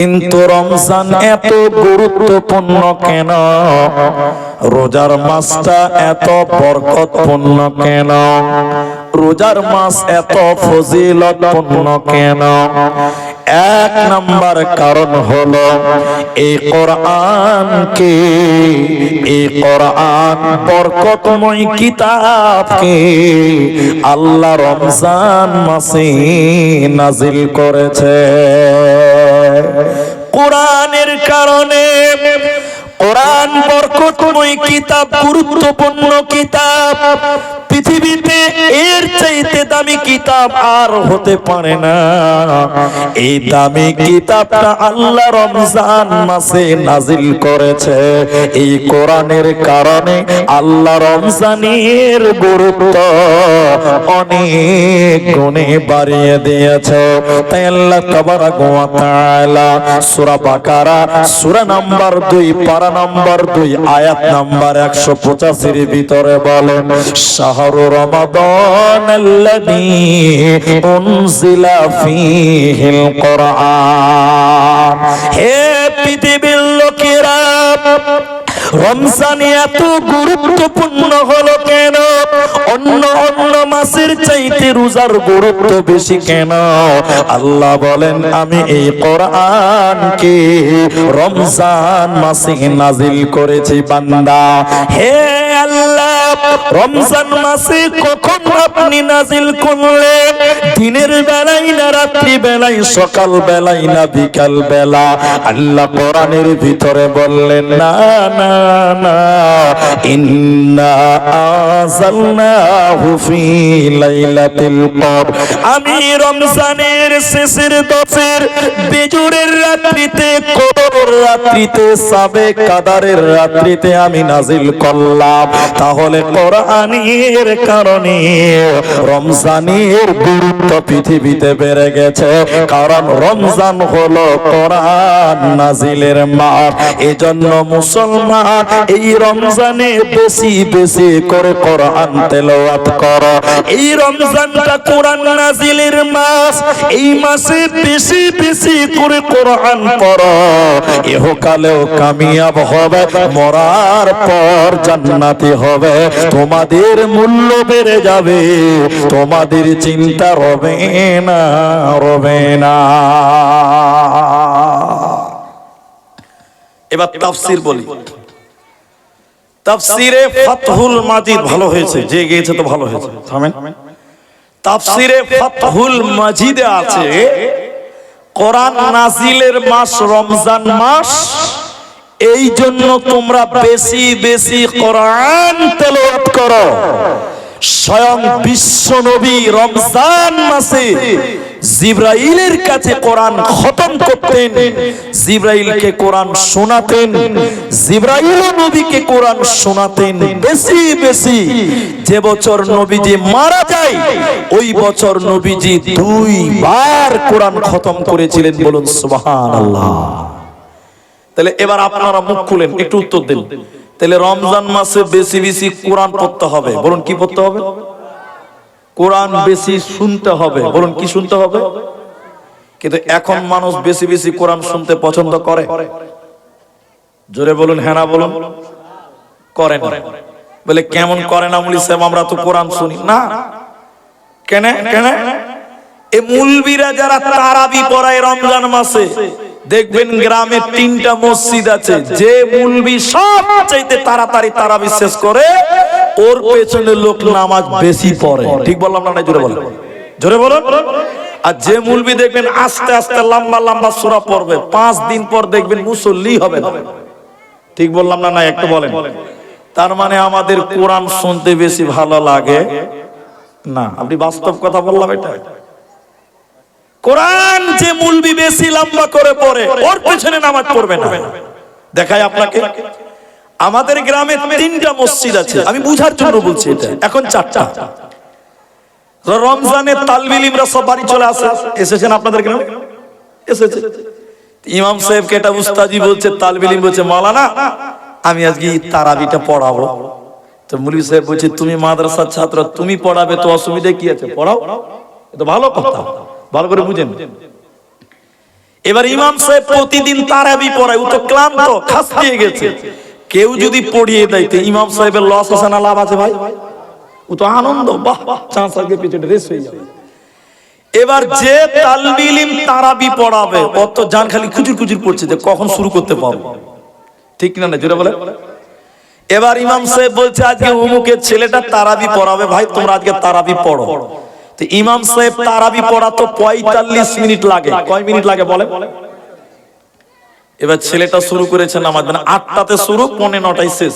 কিন্তু রমজান এত গুরুত্বপূর্ণ কেন? রোজার মাসটা এত বরকতপূর্ণ কেন? রোজার মাস এত ফজিলতপূর্ণ কেন? এক নাম্বার কারণ হলো এই কোরআনকে, এই কোরআন বরকতময় কিতাবকে আল্লাহ রমজান মাসে নাজিল করেছে। কোরআনের কারণে, কোরআন বরকতময় কিতাব, গুরুত্বপূর্ণ কিতাব, পৃথিবীতে এর চাইতে দামি কিতাব আর হতে পারে না। এই দামি কিতাবটা আল্লাহ রমজান মাসে নাজিল করেছে। এই কোরআনের কারণে আল্লাহ রমজানের গুরুত্ব অনেক গুণে বাড়িয়ে দিয়েছে। তাই আল্লাহ তাবারাক ওয়া তাআলা সূরা বাকারা সূরা নাম্বার 2 পারা নাম্বার 2 আয়াত নাম্বার 185 এর ভিতরে বলেন, শাহরু রমাদান আল্লাযী উনজিলা ফীহিল কোরআন। হে পৃথিবীর লোকেরা, রমজান এত গুরুত্বপূর্ণ হলো কেন? অন্য অন্য মাসের চাইতে রোজার গুরুত্ব বেশি কেন? আল্লাহ বলেন, আমি এই কোরআনকে রমজান মাসে নাজিল করেছি বান্দা। হে আল্লাহ, রমজান মাসে কখন আপনি নাজিল করলেন? দিনের বেলায় না রাত্রি বেলায়, সকাল বেলায় না বিকাল বেলা? আল্লাহ কোরআনের ভিতরে বললেন, না না না, ইন্না আযালনাহু ফী লাইলাতিল কদর। আমি রমজানের শেষের 10-এর বেজুরের রাত্রিতে, কদরের রাত্রিতে, সাবে কাদারের রাত্রিতে আমি নাজিল করলাম। তাহলে কোরআনের কারণে রমজানের গুরুত্ব পৃথিবীতে বেড়ে গেছে, কারণ রমজান হলো কোরআন নাজিলের মাস। এজন্য মুসলমান এই রমজানে বেশি বেশি করে কোরআন তেলাওয়াত করো। এই রমজানটা কোরআন নাজিলের মাস, এই মাসে বেশি বেশি করে কোরআন পড়ো। ইহকালেও কামিয়াব হবে, মরার পর জান্নাতি হবে। তোমাদের মূল্য বেড়ে যাবে, তোমাদের চিন্তা রবে না, রবে না। এবার তাফসীর বলি। তাফসীরে ফাতহুল মাজিদ ভালো হয়েছে, যে গিয়েছে তো ভালো হয়েছে, থামেন। তাফসীরে ফাতহুল মাজিদে আছে, কোরআন নাজিলের মাস রমজান মাস, এই জন্য তোমরা বেশি বেশি কোরআন তেলাওয়াত করো। স্বয়ং বিশ্ব নবী রমজান মাসে জিবরাইলের কাছে কোরআন খতম করতেন, জিবরাইলকে কোরআন শোনাতেন, জিবরাইল নবীকে কোরআন শোনাতেন বেশি বেশি। যে বছর নবীজি মারা যায়, ওই বছর নবীজি 2 বার কোরআন খতম করেছিলেন। বলুন সুবহানাল্লাহ। তাহলে এবার আপনারা মুখ খুলেন, একটু উত্তর দেন। তাহলে রমজান মাসে বেশি বেশি কোরআন পড়তে হবে। বলুন কি পড়তে হবে? কোরআন বেশি শুনতে হবে। বলুন কি শুনতে হবে? কিন্তু এখন মানুষ বেশি বেশি কোরআন শুনতে পছন্দ করে? জোরে বলুন, হ্যাঁ না বলুন। করে না। বলে কেমন করে না মুলি সাহেব, আমরা তো কোরআন শুনি না। কেন কেন? এই মুলবিরা যারা তারাবি পড়ায় রমজান মাসে, দেখবেন গ্রামে 3টা মসজিদ আছে, যে মুলবি সবচাইতে তাড়াতাড়ি তারাবি শেষ করে, ওর পেছনে লোক নামাজ বেশি পড়ে। ঠিক বললাম না? জোরে বলেন, জোরে বলুন। আর যে মুলবি দেখবেন আস্তে আস্তে লম্বা লম্বা সূরা পড়বে, 5 দিন পর দেখবেন মুসল্লি হবে না। ঠিক বললাম না? না একটু বলেন। তার মানে আমাদের কোরআন শুনতে বেশি ভালো লাগে না। আপনি বাস্তব কথা বললাম এটা। কোরআন যে মুলবি বেশি লম্বা করে পড়ে, ওর পেছনে নামাজ পড়বে না। দেখাই আপনাকে, আমাদের গ্রামে 3টা মসজিদ আছে, আমি বুঝার জন্য বলছি এটা। এখন 4টা। রমজানে তালবিল ইমরা সব বাড়ি চলে আসে। এসেছেন আপনাদের গ্রামে? এসেছে। ইমাম সাহেবকে এটা উস্তাদি বলছে, তালবিল ইম বলছে, মাওলানা আমি আজকে তারাবিটা পড়াবো। তো মুফতি সাহেব বলছে, তুমি মাদ্রাসার ছাত্র, তুমি পড়াবে তো অসুবিধা কি আছে, পড়াও। এটা ভালো কথা, ভালো করে বুঝেন। এবার ইমাম সাহেব প্রতিদিন তারাবি পড়ায়, ও তো ক্লান্ত, খাস পেয়ে গেছে। কেউ যদি পড়িয়ে দেয় তো ইমাম সাহেবের লস আছে না লাভ আছে ভাই? ও তো আনন্দ, বাহ চান্স আগে পিছনে রেস হয়ে যাবে। এবার যে তালবে ইলম তারাবি পড়াবে ও তো জান খালি খুচুর খুচুর পড়ছে যে কখন শুরু করতে পারবো, ঠিক না? জোরে বলে। এবার ইমাম সাহেব বলছে আজকে অমুকের ছেলেটা তারাবি পড়াবে, ভাই তোমরা আজকে তারাবি পড়ো। তো ইমাম সাহেব তারাবি পড়া তো 45 মিনিট লাগে। কয় মিনিট লাগে বলে? এবার ছেলেটা শুরু করেছে নামাজ, মানে 8টাতে শুরু, 9:45 শেষ।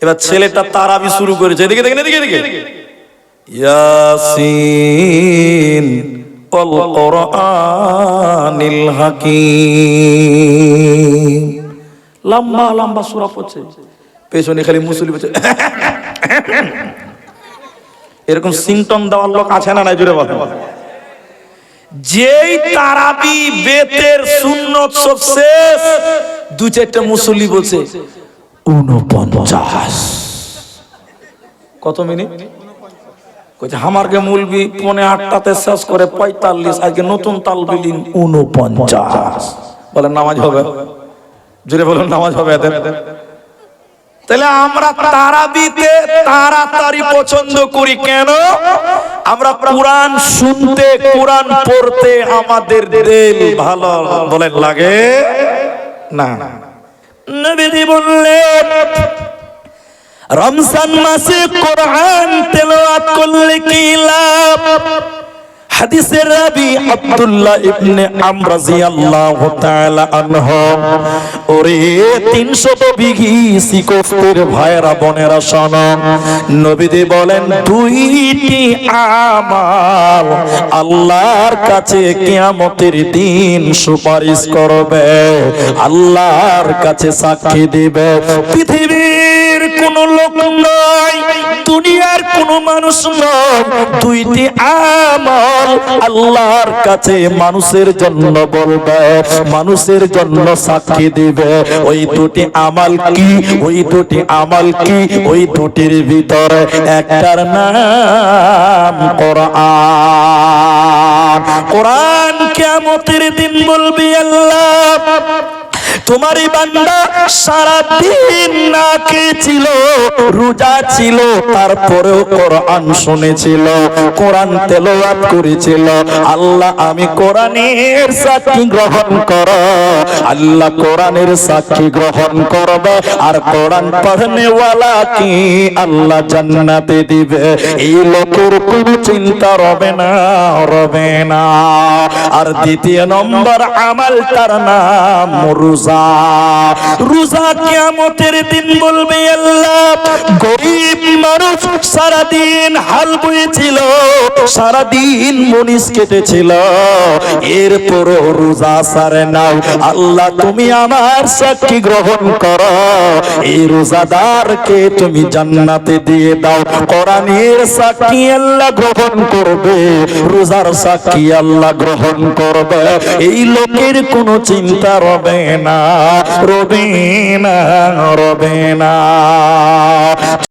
এবার ছেলেটা তারাবি শুরু করেছে, এদিকে দেখেন, এদিকে এদিকে, ইয়াসিন ওয়াল কুরআনিল হাকীম, লম্বা লম্বা সূরা পড়ছে, পেছনে খালি মুসল্লি বলছে এরকম সিমটম দেওয়ার লোক আছে না নাই? জোরে বলেন। যেই তারাবি বেতের সুন্নত সব শেষ, 2-4টা মুসল্লি বলছে 49। কত মিনিট? কইছে আমারকে মুলবি 8:30তে শেষ করে 45, আজকে নতুন তালবিলিন 49। বলেন নামাজ হবে? জোরে বলুন নামাজ হবে এদের? তাহলে আমরা তারাবিতে তাড়াতাড়ি পছন্দ করি কেন? আমরা কোরআন শুনতে, কোরআন পড়তে আমাদের দিল ভালো বলেন লাগে না। নবীজি বললেন রমজান মাসে কোরআন তেলাওয়াত করলে কি লাভ? হাদিসের রাবি আব্দুল্লাহ ইবনে আমর রাদিয়াল্লাহু তাআলা আনহু, ওরে 300 বিঘি সিকফের ভাইরা বোনেরা শোনো, নবীজি বলেন দুইটি আমাল আল্লাহর কাছে কিয়ামতের দিন সুপারিশ করবে, আল্লাহর কাছে সাক্ষী দিবে। পৃথিবীর কোন লোক নয়, দুনিয়ার কোন মানুষ নয়, দুইটি আমল আল্লাহর কাছে মানুষের জন্য বলবে, মানুষের জন্য সাক্ষী দিবে। ওই দুটি আমাল কি? ওই দুটি আমাল কি? ওই দুটির ভিতরে একটার নাম কোরআন। কোরআন কিয়ামতের দিন বলবি আল্লাহ তোমারই বান্দা সারা দিন না খেয়েছিল, রোজা ছিল, তারপরেও কোরআন শুনেছিল, কোরআন তেলাওয়াত করেছিল। আল্লাহ আমি কোরআনের সাক্ষী গ্রহণ কর। আল্লাহ কোরআনের সাক্ষী গ্রহণ করবে, আর কোরআন পড়নে ওয়ালা কি আল্লাহ জান্নাতে দিবে। এই লোকের কোনো চিন্তা রবে না, রবে না। আর দ্বিতীয় নম্বর আমাল, তার নাম রোজা। রোজা কিয়ামতের দিন বলবে আল্লাহ গরীব মানুষ সারাদিন হাল বইছিল, সারাদিন মনিস কেটেছিল, এরপরও রোজা সারে নাও। আল্লাহ তুমি আমার সাক্ষী গ্রহণ করো, এই রোজাদারকে তুমি জান্নাতে দিয়ে দাও। কোরআনের সাক্ষী আল্লাহ গ্রহণ করবে, রোজার সাক্ষী আল্লাহ গ্রহণ করবে। এই লোকের কোনো চিন্তা রবে না, রবে না, রবে না।